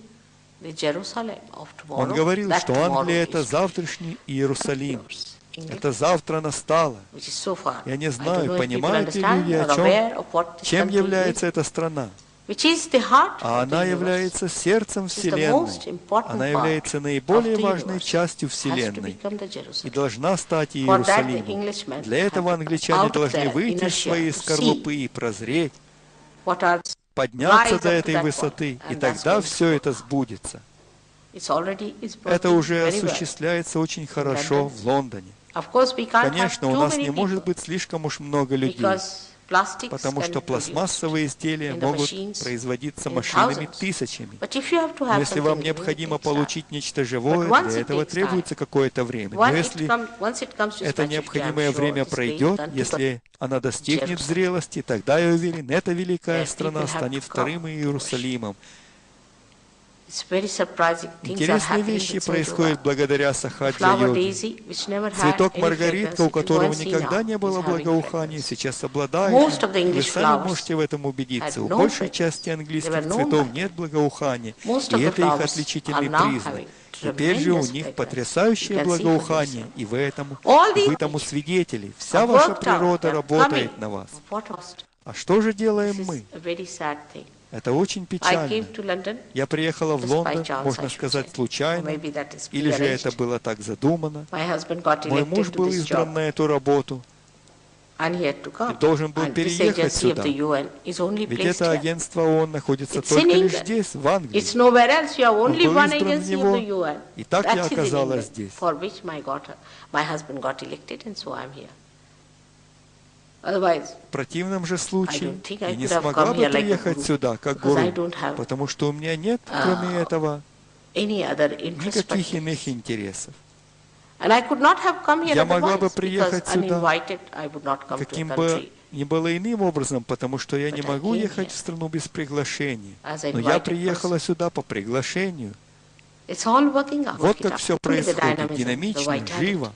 the Jerusalem of tomorrow. Он говорил, That что tomorrow Англия — это is завтрашний Иерусалим. yours. England, Это завтра настало. which is so far. Я не I don't знаю, know if people понимают ли understand люди, о or aware чем, of what this чем country является is, эта страна. which is the heart А of она the universe. является сердцем It is the Вселенной. most important Она part является of наиболее the важной universe. частью Has to Вселенной become the и Jerusalem. должна стать For that, the Иерусалимом. Englishmen Для этого have to англичане out of должны their выйти из inertia своей to скорлупы see и прозреть, what are подняться rise до up to этой that высоты, point. и And that's тогда going to все work. это сбудется. It's already is Это working уже very well. осуществляется очень хорошо London. в Лондоне. Of course, we can't have Конечно, у too нас many не может people быть слишком уж много людей, because plastics потому can что be produced. пластмассовые изделия in the могут machines производиться in машинами thousands. тысячами. But if you have to Но have если вам something living, необходимо it takes получить нечто живое, once для it этого takes требуется какое-то время. time. Но если Once it comes to это specialty, необходимое I'm sure время this will пройдет, turn to если она достигнет Jerusalem. зрелости, тогда, я уверен, эта великая Where страна people have станет to вторым come. Иерусалимом. It's very surprising. Things are Интересные happening вещи with Sahaja происходят Yoga. благодаря Flower сахаджа-йоге. daisy, which never had Цветок any маргаритка, fragrance, у if you go которого and see никогда now, не is было having благоухания, fragrance. сейчас обладает Most им. of the И вы English сами flowers можете в этом убедиться. had У no большей fragrance. части They английских were known цветов by нет благоухания, Most и of the это их flowers отличительный are now признак. having Теперь же у tremendous них fragrance. потрясающее You can see for благоухание, yourself. и вы этому, All и вы these тому свидетели. Вся are ваша worked out, природа they're работает coming. на вас. What was- А что же делаем This мы? is a very sad thing. Это очень I печально. came to London Я приехала в just by Лондон, chance, можно I should сказать, say. Or случайно, maybe that is или же это prearranged. было так задумано. My husband got Мой муж elected to был this избран job, на эту работу, and he had to come. и должен был And this переехать agency of сюда. the UN is only Ведь placed это here. агентство ООН находится It's только in лишь England. здесь, в Англии. It's nowhere else. You have Он only был one избран в agency of него, the UN. и так я That's in оказалась England, здесь. for which my husband got elected, and so I'm here. Otherwise, В противном же случае I don't think I я не could have смогла come бы here like a приехать guru, сюда как because I гуру, don't have, потому что у меня нет, кроме этого, any other interest but никаких this. иных интересов. And I could not have come here Я могла бы otherwise, because приехать сюда uninvited I would not come to a Каким бы country. ни было иным образом, потому что я не But I могу came ехать here в страну без приглашения. as an Но я invited приехала сюда по приглашению. It's all working out. Вот Look it как up. все Look at the происходит, dynamism, the динамично, vitality. живо.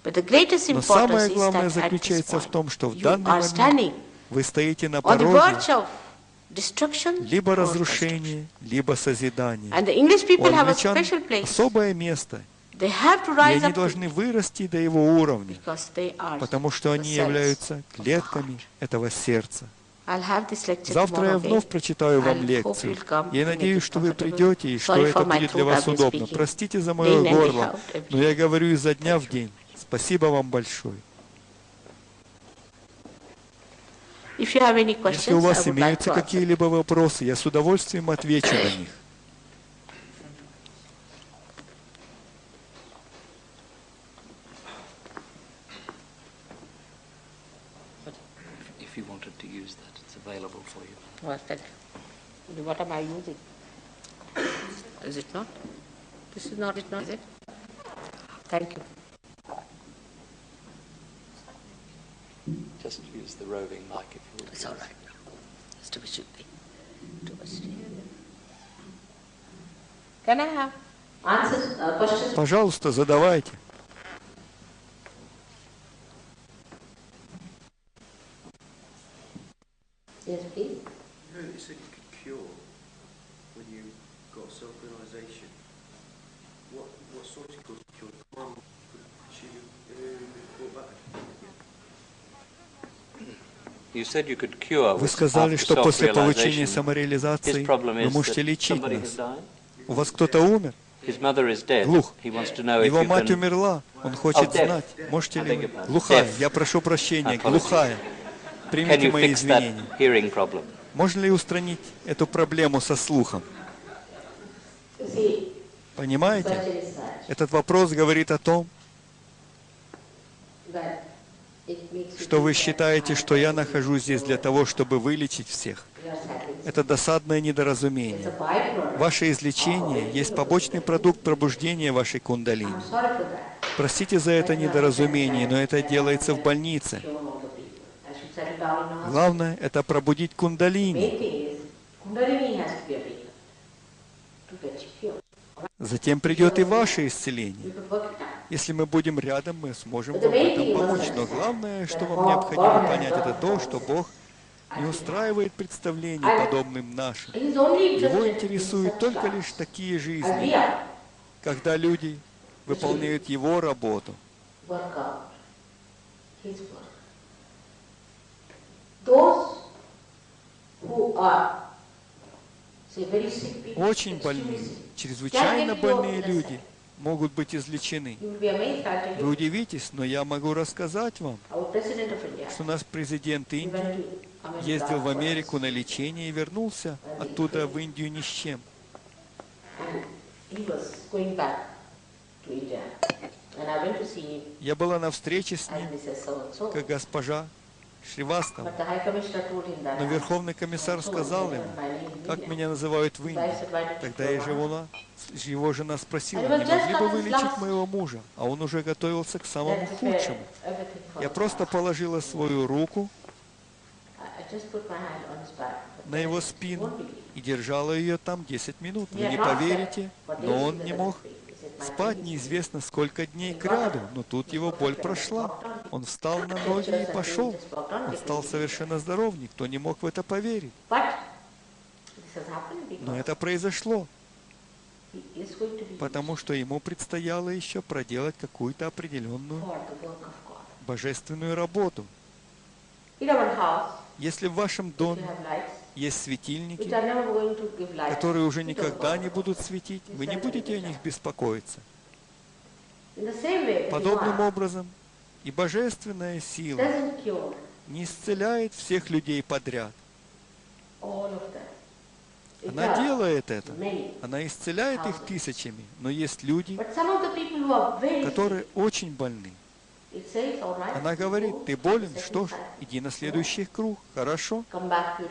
But the greatest Но importance самое is главное that at this заключается в point, том, что в you данный are момент standing вы стоите на on the пороге verge of destruction либо or разрушения, либо созидания. construction. And the English У people have a англичан special place. особое место, They have to и rise они up to должны вырасти до его уровня, because they are потому что the они cells являются of the клетками heart. этого сердца. I'll have this lecture Завтра я tomorrow вновь again. прочитаю вам I'll hope лекцию. you'll come Я to make надеюсь, it что вы comfortable. придете и что Sorry это for my будет для throat, вас I've been удобно. speaking Простите за day мое in and day горло, out every но я day. говорю изо дня в день. Спасибо вам большое. If you have any Если у questions, I вас would like имеются to answer. какие-либо вопросы, я с удовольствием отвечу на них. If you wanted to use that, it's available for you. Well, thank you. What am I using? Is it not? This is not, is it? Thank you. Just use the roving mic if you would. It's all right. Just we should be. Can I have answers, questions? Пожалуйста, задавайте. Yes, please. You know, you said you could cure when you got self-realization. What sort of cure? One, could you report back? You said you could cure Вы сказали, что после получения His самореализации problem вы is можете that лечить somebody has нас. died. У вас кто-то умер? His mother is dead. Глух. He wants to know if Его you мать can... умерла. Он хочет deaf. знать, можете I ли beg вы... your pardon. Глухая. Deaf. Я прошу прощения. Apologies. Глухая. Can Примите you мои fix that извинения. hearing problem? Можно ли устранить эту проблему со слухом? You see, Понимаете? question is such Этот вопрос говорит о том, that it makes you что вы think that считаете, I что я am нахожусь здесь для того, чтобы вылечить всех. you are sacrificing. Это досадное It's недоразумение. a byproduct. Ваше излечение есть побочный продукт пробуждения вашей кундалини. I'm sorry for that. Простите за это недоразумение, но это делается в больнице. Cure all the people. I should settle down in a hospital. Главное – это пробудить кундалини. Main thing is, Kundalini has to be awakened to get you cured. Затем придет и ваше We исцеление. could work it out. Если мы будем рядом, мы сможем вам в этом помочь. Но главное, что вам необходимо понять, это то, что Бог не устраивает представлений, подобным нашим. He's only Его interested in интересуют such только tasks лишь такие as we жизни, are. когда люди выполняют Его работу. Work out his work. Those who are, say, very sick people, Очень extremely больные, sick, чрезвычайно больные люди могут быть излечены. you will be amazed, I'll tell Вы you. удивитесь, но я могу рассказать вам, Our president of India, что наш президент he Индии went to America ездил в for Америку us, на лечение и вернулся оттуда в Индию ни с чем. and he was going back to India. And I went to see him, Я была на встрече с and ним, he said so and so. как госпожа Шривастава. But the High Commissioner told him that Но Верховный комиссар сказал ему, как меня называют в Индии. Тогда его жена спросила, не могли бы вы лечить моего мужа? А он уже готовился к самому худшему. Я просто положила свою руку на его спину и держала ее там 10 минут. Вы не поверите, но он не мог спать неизвестно сколько дней кряду, но тут его боль прошла. Он встал на ноги и пошел. Он стал совершенно здоров, никто не мог в это поверить. Но это произошло, потому что ему предстояло еще проделать какую-то определенную божественную работу. Если в вашем доме есть светильники, которые уже никогда не будут светить, вы не будете о них беспокоиться. Подобным образом и божественная сила не исцеляет всех людей подряд. Она делает это. Она исцеляет их тысячами. Но есть люди, которые очень больны. Она говорит, ты болен? Что ж, иди на следующий круг. Хорошо.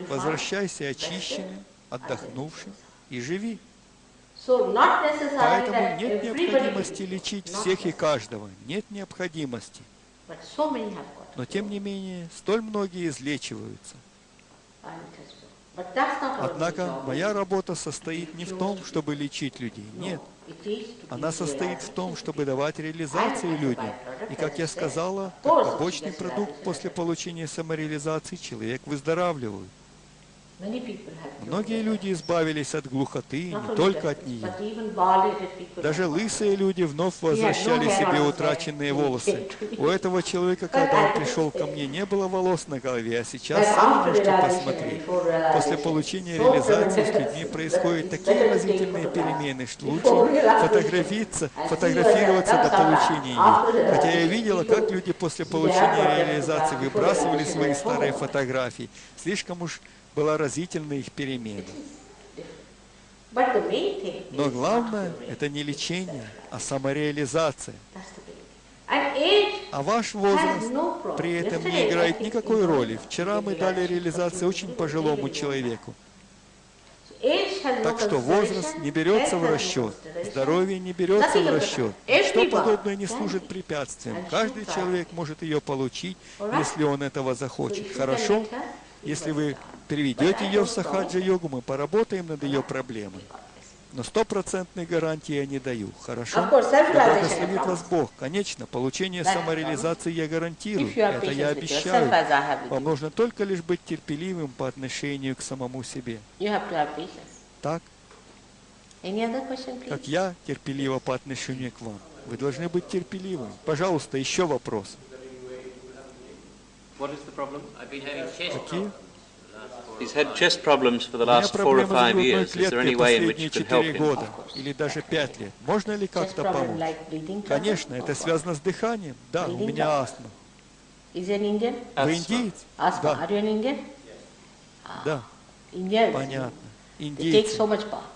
Возвращайся очищенным, отдохнувшим и живи. Поэтому нет необходимости лечить всех и каждого. Нет необходимости. Но тем не менее, столь многие излечиваются. Однако моя работа состоит не в том, чтобы лечить людей. Нет. Она состоит в том, чтобы давать реализацию людям. И, как я сказала, как побочный продукт после получения самореализации человек выздоравливает. Многие люди избавились от глухоты, не только от нее. Даже лысые люди вновь возвращали себе утраченные волосы. У этого человека, когда он пришел ко мне, не было волос на голове, а сейчас сами можете посмотреть. После получения реализации с людьми происходят такие разительные перемены, что лучше фотографироваться до получения их. Хотя я видела, как люди после получения реализации выбрасывали свои старые фотографии. Слишком уж была разительная их перемена. Но главное – это не лечение, а самореализация. А ваш возраст при этом не играет никакой роли. Вчера мы дали реализацию очень пожилому человеку. Так что возраст не берется в расчет, здоровье не берется в расчет. Что подобное не служит препятствием. Каждый человек может ее получить, если он этого захочет. Хорошо? Если вы переведете ее в сахаджа-йогу, мы поработаем над ее проблемой. Но стопроцентной гарантии я не даю. Хорошо? Да благословит вас Бог. Конечно, получение самореализации я гарантирую. Это я обещаю. Вам нужно только лишь быть терпеливым по отношению к самому себе. Так? Как я терпелива по отношению к вам. Вы должны быть терпеливым. Пожалуйста, еще вопрос. Какие? He's had chest problems for the У меня last 4 or проблемы с 5 грудной years. Is there клеткой any way in which последние you could help 4 him? года, или даже 5 лет. Можно ли как-то помочь? Конечно, это связано с дыханием. Да, у меня астма. Вы индиец? Да. Да. Понятно. Индейцы.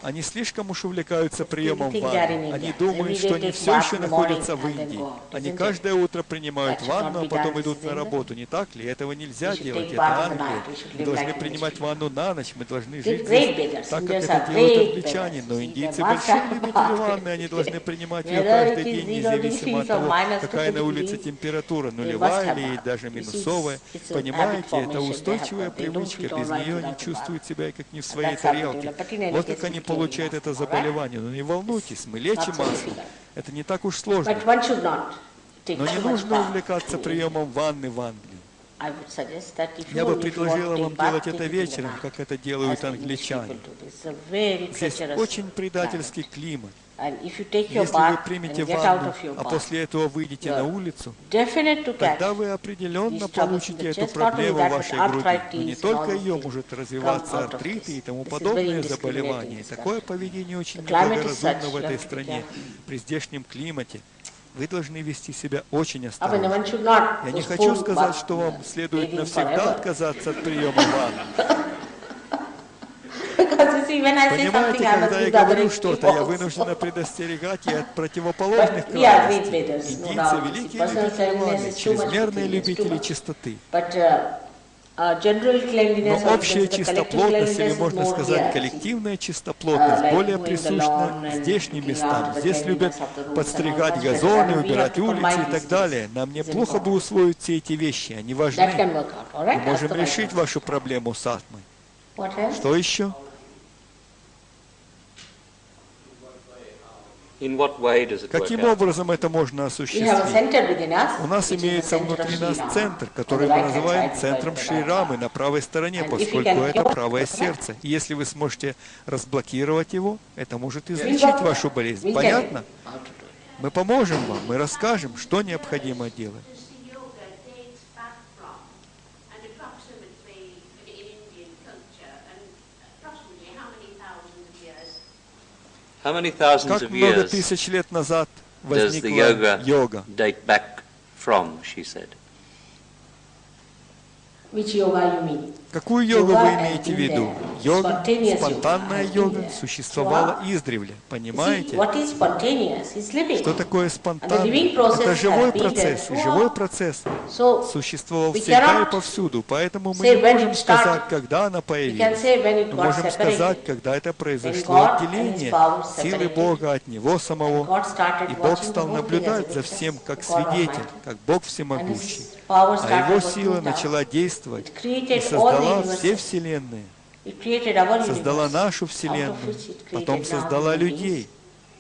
Они слишком уж увлекаются приемом ванны. Они думают, что они все еще находятся в Индии. Они каждое утро принимают ванну, а потом идут на работу. Не так ли? Этого нельзя делать. Это Англия. Мы должны принимать ванну на ночь. Мы должны жить здесь, так как это делают англичане. Но индийцы большие любители ванны. Они должны принимать ее каждый день, независимо от того, какая на улице температура, нулевая или даже минусовая. Понимаете, это устойчивая привычка. Без нее они чувствуют себя как не в своей тарелке. Вот как они получают это заболевание. Но не волнуйтесь, мы лечим астму. Это не так уж сложно. Но не нужно увлекаться приемом ванны в Англии. Я бы предложила вам делать это вечером, как это делают англичане. Здесь очень предательский климат. Если вы примете ванну, а после этого выйдете на улицу, тогда вы определенно получите эту проблему в вашей груди. Но не только ее может развиваться артрит и тому подобные заболевания. Такое поведение очень неблагоразумно в этой стране, при здешнем климате. Вы должны вести себя очень осторожно. Я не хочу сказать, что вам следует навсегда отказаться от приема ванны. Понимаете, когда я говорю что-то, я вынуждена предостерегать и от противоположных крайностей. Индийцы – великие любители ванны, чрезмерные любители чистоты. Но общая чистоплотность, или можно сказать коллективная чистоплотность, более присущна здешним местам. Здесь любят подстригать газоны, убирать улицы и так далее. Нам неплохо бы усвоить все эти вещи, они важны. Мы можем решить вашу проблему с астмой. Что еще? Каким образом это можно осуществить? У нас имеется внутри нас центр, который мы называем центром Шри-Рамы на правой стороне, поскольку это правое сердце. И если вы сможете разблокировать его, это может излечить вашу болезнь. Понятно? Мы поможем вам, мы расскажем, что необходимо делать. Как много тысяч лет назад возникла йога? Какую йогу вы имеете в виду? Йога, спонтанная йога, существовала издревле. Понимаете? Что такое спонтанный? Это живой процесс. И живой процесс существовал всегда и повсюду. Поэтому мы не можем сказать, когда она появилась. Мы можем сказать, когда это произошло отделение силы Бога от Него самого. И Бог стал наблюдать за всем как свидетель, как Бог всемогущий. А Его сила начала действовать и создала все вселенные. Создала нашу вселенную, потом создала людей.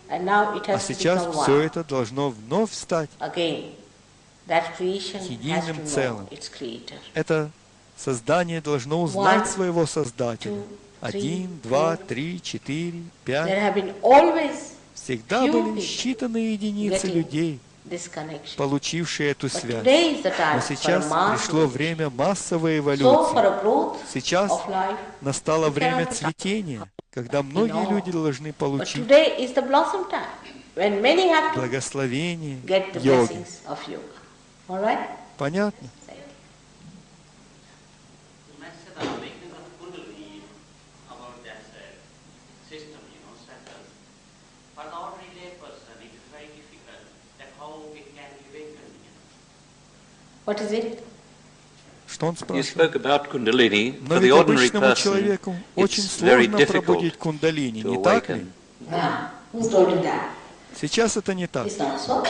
А сейчас все это должно вновь стать единым целым. Это создание должно узнать своего Создателя. 1, 2, 3, 4, 5. Всегда были считанные единицы людей, получившие эту связь. Но сейчас пришло время массовой эволюции. Сейчас настало время цветения, когда многие люди должны получить благословение йоги. Понятно? Что он You спрашивает? spoke about Kundalini. Но For the ведь ordinary обычному person, человеку очень it's very сложно difficult пробудить кундалини, to не так ли? awaken. Now, who's told you that? Сейчас это не так. It's not so.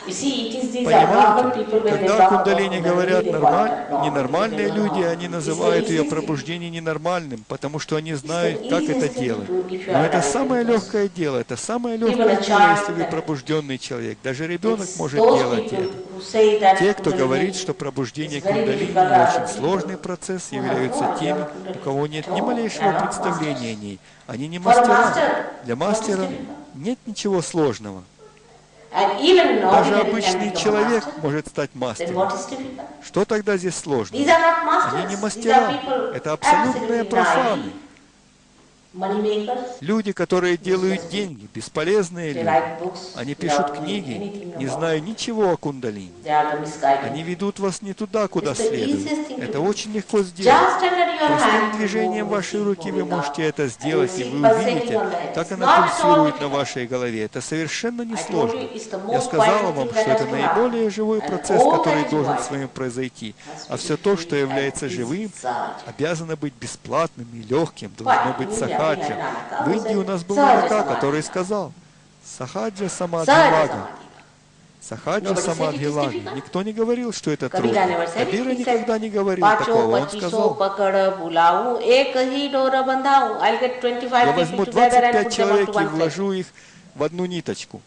You see, it is these abnormal Понимаете, people when they когда о talk about кундалини говорят Kundalini, they call it normal. ненормальные They люди, don't они know. называют It's ее the пробуждение ненормальным, потому что они the знают, как это easiest thing to делать. do if you Но are это a самое religious легкое дело, это самое Even легкое a дело, child если вы can. пробужденный человек. Даже ребенок It's может those делать people это. who say that Те, кто Kundalini говорит, что пробуждение is very кундалини difficult to очень other сложный people процесс, who have являются no idea теми, of у Kundalini. кого нет ни No, малейшего they are not представления о masters. ней. Они не For a мастера. master, Для what is мастера difficult? нет ничего сложного. And even an Даже ordinary can обычный become a человек master. может стать Then мастером. what is difficult? Что тогда здесь сложно? These are not masters. Они не These are мастера, people это абсолютные absolutely профаны. naive, money makers. Люди, которые делают деньги, бесполезные They люди. write books Они пишут without knowing книги, anything не about зная it. ничего о кундалини. They are the misguided. Они ведут вас не туда, куда It's the следует. easiest thing to Это do. очень легко сделать. Just under your Простым hand, движением you вашей move руки вы it можете up. это And сделать, you и see вы pulsating увидите, on the head. как It's она not at all пульсирует на difficult. вашей голове. Это совершенно I told you, несложно. it's the Я most сказала vital вам, thing что that это has to наиболее живой happen. процесс, And all который that is должен vital с вами произойти. has А to все be то, что free является and живым, inside. обязано быть бесплатным и легким, должно Why? быть In India we сахаджа. had Nanaka В who Индии у said, нас был "Sahaja Нанака, Samadhi." который сказал, сахаджа самадхи Sahaja лага. Samadhi. Сахаджа Nobody said it самадхи is лага. difficult. Никто не говорил, что это Кабира трудно. never said it. Кабира He никогда said, не говорил "Pacho, такого. Он 2500 сказал, pakad bulaun, ek hi dora bandhaun. I'll get 25 я people возьму together 25 and put them человек onto и one place." вложу их в одну ниточку.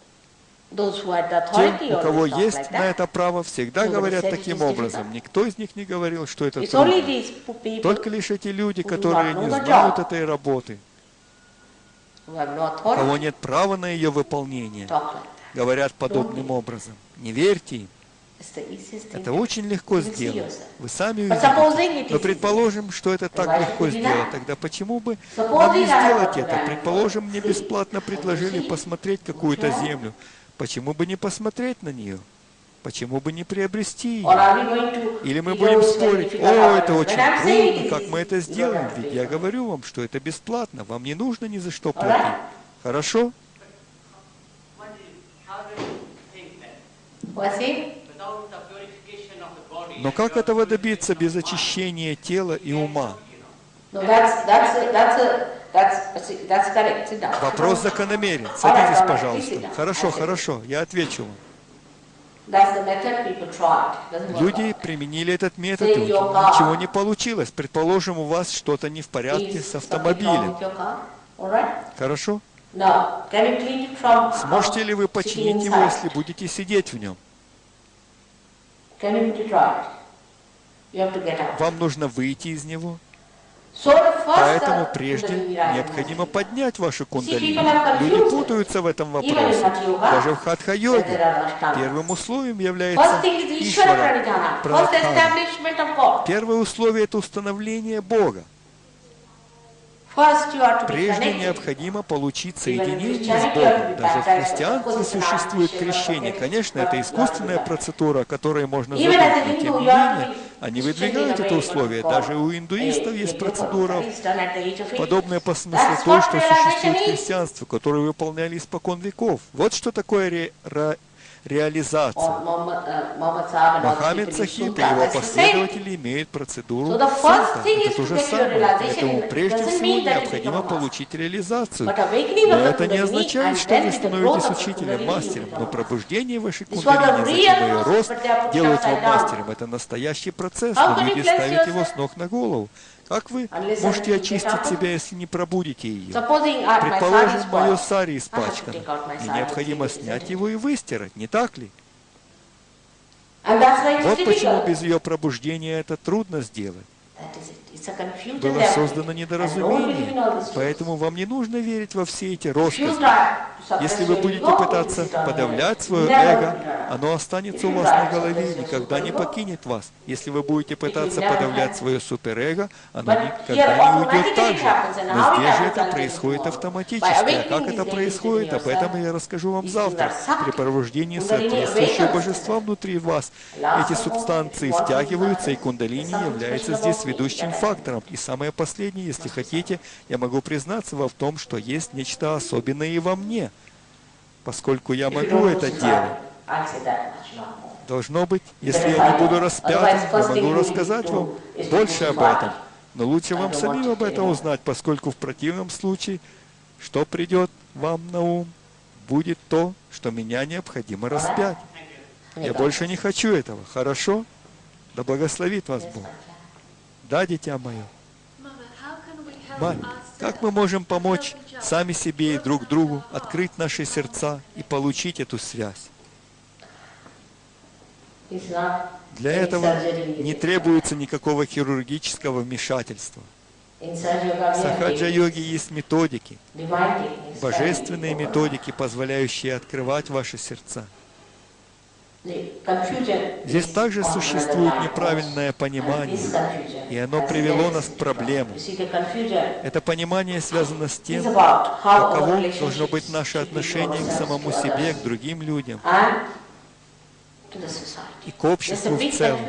Those who had the Тем, authority у кого always talk есть like на that. это право, всегда Nobody говорят said it таким is образом. difficult. Никто из них не говорил, что это It's only трудно. these people Только лишь эти люди, who do которые not не know the знают job, этой работы, who have no у кого authority, нет права на ее выполнение, talk like that. говорят подобным образом. Не верьте им. It's the easiest thing. Это очень легко You will see сделать. yourself. Вы сами But supposing увидите. it Но is предположим, что это так why легко should we сделать. not? Тогда почему бы Supposing нам не I have сделать got это? land Предположим, for мне free. бесплатно предложили see? посмотреть какую-то Yeah. землю. Почему бы не посмотреть на нее? Почему бы не приобрести Or ее? are we going to, Или мы you будем know, it's very спорить, difficult о, это however. очень When I'm saying трудно, it как is мы это easy, you don't сделаем? have to Ведь pay я for it. говорю вам, что это бесплатно, вам не нужно ни за что Alright? платить. Хорошо? What's it? Но как этого добиться без очищения тела и ума? No, that's correct. Sit down. Вопрос закономерен. Alright, Садитесь, alright, пожалуйста. please sit down. Хорошо, I said хорошо, я отвечу вам. That's the method people tried. Doesn't work Люди out. применили этот метод, и у них ничего не получилось. Предположим, у вас что-то не в порядке Is с something wrong автомобилем. with your car? All right? Хорошо? Now, can you clean it from Сможете ли вы sitting починить его, inside? если будете сидеть в нем? Can you put it right? You have to get out. Вам нужно выйти из него. So the first Поэтому step прежде in the Niraya необходимо Method. поднять вашу people кундалини. have Люди confused путаются в этом Even in вопросе. Hatha Yoga, Даже в that хатха-йоге there are ashtanas. первым условием First является thing is Ishvara Ишвара Pranidhana. First Пранадхана. establishment of God. Первое условие – это установление Бога. First you are to be Прежде connected. необходимо получить Even соединение Christianity с you Богом. have to be Даже в baptized. христианстве Of course, it's an существует artificial крещение. process, Конечно, but это you have to искусственная be процедура, которой можно Even забыть. as a Но Hindu, тем не you have to менее, be они extending выдвигают это away условие. from Даже God. у индуистов A есть group of процедура, mysteries done at the age of 8. подобное по смыслу That's той, what что realization существует в is. христианстве, которую выполняли испокон веков. Вот что такое реализация. Or Muhammad Sahib and other Мохаммед people in Сахиб и Sultan. его That's the same. последователи имеют процедуру So the first сунта. thing Это is то to же get your самое. realization. Поэтому It прежде doesn't всего mean that you необходимо become a master. получить реализацию. But awakening Но of the это не Kundalini означает, and что then вы with the становитесь growth of the учителем, Kundalini, мастером. you Но become a пробуждение вашей This was кундалини, the затем real ее process, рост but they are put делают upside вам down. мастером. Это настоящий процесс, How но can you люди cleanse ставят его yourself? с ног на голову. Как вы Unless можете everything очистить get себя, если не пробудите ее? Supposing my sari Предположим, is мое spoiled. сари I have to испачкано. take out my Мне sari необходимо and clean it, снять isn't it? его и выстирать, не так ли? And that's why it's Вот почему difficult. без ее пробуждения это трудно сделать. That is it. It's a confusion Было there. создано And don't believe in недоразумение, all these поэтому вам не нужно верить во все эти things. If you россказни. try to suppress Если вы your будете ego, пытаться it will sit on your подавлять head. свое Never эго, will turn. оно останется If у you вас try на to голове и suppress your никогда не superego, покинет вас. Если вы будете will пытаться never подавлять happen. свое суперэго, оно But никогда here не уйдет automatically так it же. happens, and Но how it здесь же happens, это I'll tell you происходит tomorrow. автоматически. By А awakening как is это very происходит, within об этом yourself. я расскажу вам These завтра. things are При subtle. пробуждении Kundalini соответствующего awakens. божества внутри вас, эти субстанции втягиваются, и кундалини является здесь ведущим фактором. И самое последнее, если хотите, я могу признаться вам в том, что есть нечто особенное и во мне. Поскольку я могу это делать, I'll say that much, not more. Должно быть, если я не буду распятым, я могу рассказать вам больше об этом. Но лучше вам самим об этом узнать, поскольку в противном случае, что придет вам на ум, будет то, что меня необходимо распять. Я больше не хочу этого, хорошо? Да благословит вас Бог. Да, дитя мое. Мать, как мы можем помочь сами себе и друг другу открыть наши сердца и получить эту связь? Для этого не требуется никакого хирургического вмешательства. В сахаджа-йоге есть методики, божественные методики, позволяющие открывать ваши сердца. Здесь также существует неправильное понимание, и оно привело нас к проблемам. Это понимание связано с тем, каково должно быть наше отношение к самому себе, к другим людям и к обществу в целом.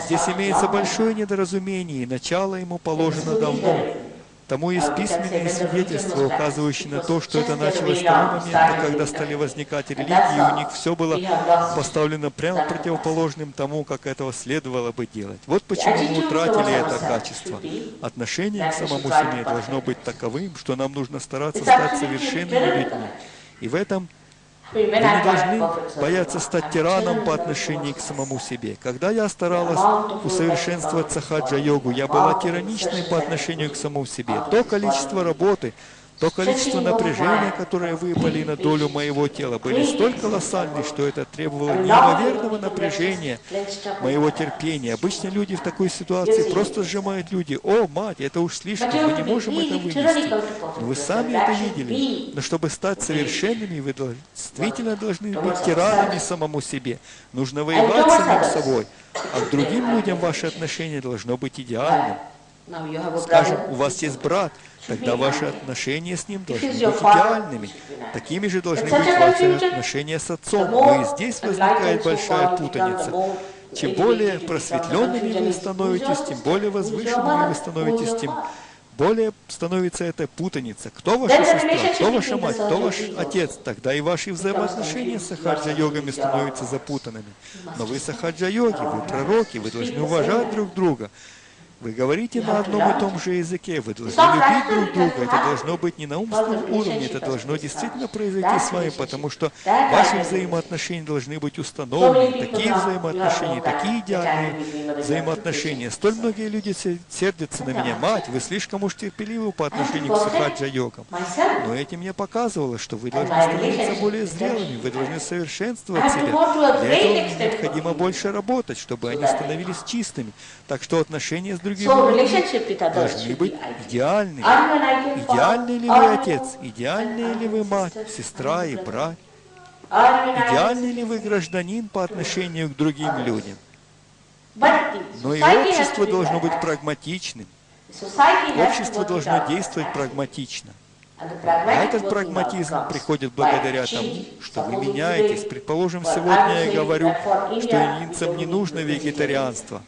Здесь имеется большое недоразумение, и начало ему положено давно. Тому есть письменные свидетельства, указывающие на то, что это началось с того момента, когда стали возникать религии, и у них все было поставлено прямо противоположным тому, как этого следовало бы делать. Вот почему мы утратили это качество. Отношение к самому себе должно быть таковым, что нам нужно стараться стать совершенными людьми. И в этом вы не должны бояться стать тираном по отношению к самому себе. Когда я старалась усовершенствовать сахаджа-йогу, я была тираничной по отношению к самому себе. То количество работы, то количество напряжения, которое выпали на долю моего тела, были столь колоссальны, что это требовало неимоверного напряжения моего терпения. Обычно люди в такой ситуации просто сжимают люди. О, мать, это уж слишком, мы не можем это вынести. Но вы сами это видели. Но чтобы стать совершенными, вы действительно должны быть тиранами самому себе. Нужно воевать с самим собой. А к другим людям ваше отношение должно быть идеальным. Скажем, у вас есть брат, тогда ваши отношения с ним должны быть идеальными. Такими же должны быть ваши отношения с отцом. Но и здесь возникает большая путаница. Чем более просветленными вы становитесь, тем более возвышенными вы становитесь, тем более становится эта путаница. Кто ваша сестра, кто ваша мать, кто ваш отец, тогда и ваши взаимоотношения с сахаджа-йогами становятся запутанными. Но вы сахаджа-йоги, вы пророки, вы должны уважать друг друга. Вы говорите на одном и том же языке, вы должны любить друг друга. Это должно быть не на умственном уровне, это должно действительно произойти с вами, потому что ваши взаимоотношения должны быть установлены. Такие взаимоотношения, такие идеальные взаимоотношения. Столь многие люди сердятся на меня. Мать, вы слишком уж терпеливы по отношению к сахаджа-йогам. Но этим я показывала, что вы должны становиться более зрелыми, вы должны совершенствовать себя. Для этого необходимо больше работать, чтобы они становились чистыми. Так что отношения с другими людьми должны быть идеальными. Идеальный ли вы отец? Идеальный ли вы мать, сестра и брат? Идеальный ли вы гражданин по отношению к другим людям? Но и общество должно быть прагматичным. Общество должно действовать прагматично. А этот прагматизм приходит благодаря тому, что вы меняетесь. Предположим, сегодня я говорю, что индийцам не нужно вегетарианство.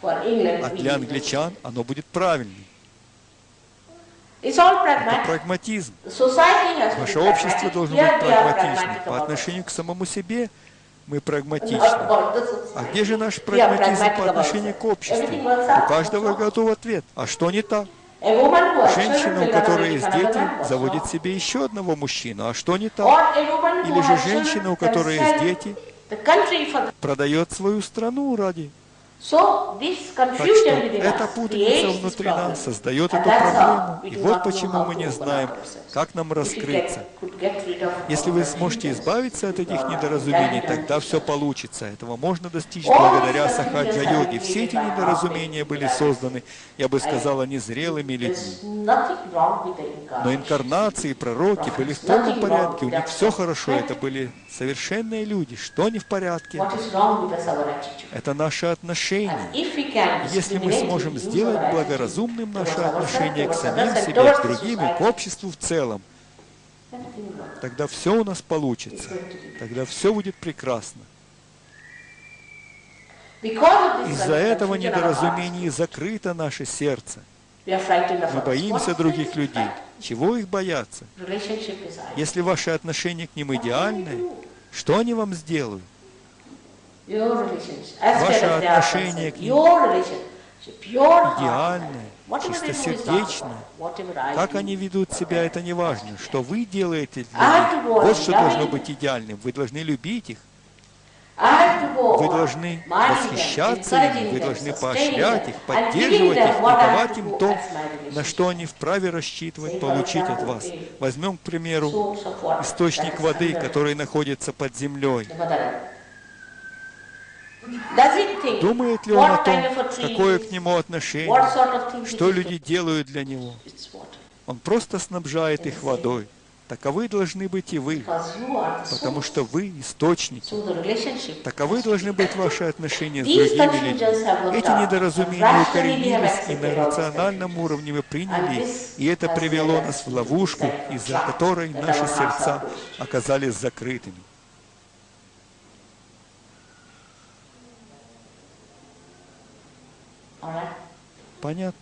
А для англичан оно будет правильным. Это прагматизм. Наше общество должно быть прагматичным. По отношению к самому себе мы прагматичны. А где же наш прагматизм по отношению к обществу? У каждого готов ответ. А что не так? Женщина, у которой есть дети, заводит себе еще одного мужчину. А что не так? Или же женщина, у которой есть дети, продает свою страну ради. Так что эта путаница внутри нас создает эту проблему. И вот почему мы не знаем, как нам раскрыться. Если вы сможете избавиться от этих недоразумений, тогда все получится. Этого можно достичь благодаря сахаджа-йоге. Все эти недоразумения были созданы, я бы сказала, незрелыми людьми. Но инкарнации, пророки были в полном порядке, у них все хорошо, это были совершенные люди. Что не в порядке? Это наше отношение. Если мы сможем сделать благоразумным наше отношение к самим себе, к другим и к обществу в целом, тогда все у нас получится. Тогда все будет прекрасно. Из-за этого недоразумения закрыто наше сердце. Мы боимся других людей. Чего их бояться? Если ваши отношения к ним идеальны, Что они вам сделают? Your relations, as Ваше far as they are отношение к concerned, ним your relationship, your идеальное, heart, whatever they do is чистосердечное. whatever I Как do. они ведут себя, это не важно. Что вы делаете I have для to них, go on вот что должно loving. быть идеальным. Вы должны любить их, I have to go вы on должны minding them, восхищаться encouraging ими, вы them, должны sustaining поощрять them, их, and поддерживать giving их them и what I have давать to им do то, as my на relationship. что они вправе рассчитывать Say, for получить от example, вас. a Возьмем, к примеру, source of water источник that is воды, under который находится под землей. the mother earth. Does it think Думает ли он о what том, kind of a tree какое it к is, нему отношение, what sort of thing что it is люди делают для него? It's water. Он просто снабжает их водой. Таковы должны быть и вы, Because you are the потому source. что вы источники. So the relationship Таковы должны быть ваши отношения с These другими людьми. confusions have worked Эти out. недоразумения Rationally we have укоренились, и accepted на all these рациональном confusions. уровне мы приняли And их, this и это has привело led нас us в to ловушку, this из-за trap которой that наши our hearts сердца are pushed. оказались закрытыми. All right? Понятно?